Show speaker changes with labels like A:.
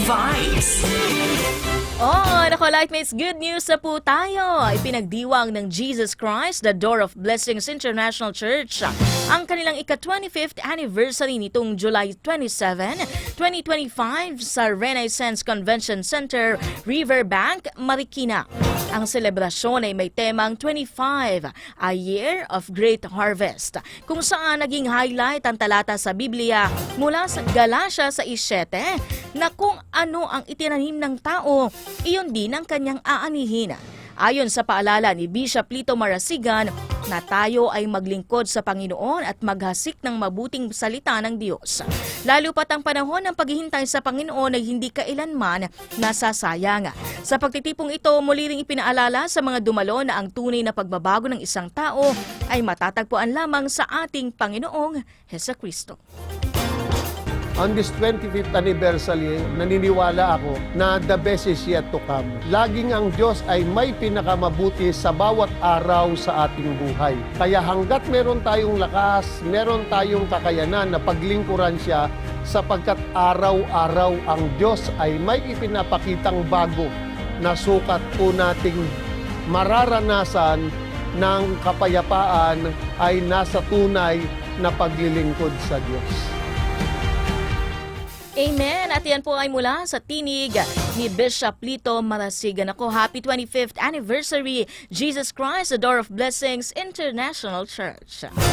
A: Vibes.
B: Oh, nako Lightmates, good news na po tayo. Ipinagdiwang ng Jesus Christ, the Door of Blessings International Church, ang kanilang ika-25th anniversary nitong July 27, 2025 sa Renaissance Convention Center, Riverbank, Marikina. Ang selebrasyon ay may temang 25, a Year of Great Harvest, kung saan naging highlight ang talata sa Biblia mula sa Galatia 6:7 na kung ano ang itinanim ng tao, iyon din ang kanyang aanihin. Ayon sa paalala ni Bishop Lito Marasigan na tayo ay maglingkod sa Panginoon at maghasik ng mabuting salita ng Diyos. Lalo pat ang panahon ng paghihintay sa Panginoon ay hindi kailanman nasasayang. Sa pagtitipong ito, muli ring ipinaalala sa mga dumalo na ang tunay na pagbabago ng isang tao ay matatagpuan lamang sa ating Panginoong Hesakristo.
C: On this 25th anniversary, naniniwala ako na the best is yet to come. Laging ang Diyos ay may pinakamabuti sa bawat araw sa ating buhay. Kaya hanggat meron tayong lakas, meron tayong kakayanan na paglingkuran siya, sapagkat araw-araw ang Diyos ay may ipinapakitang bago na sukat po nating mararanasan ng kapayapaan ay nasa tunay na paglilingkod sa Diyos.
B: Amen. At yan po ay mula sa tinig ni Bishop Lito Marasigan. Ako, happy 25th anniversary, Jesus Christ, the Door of Blessings International Church.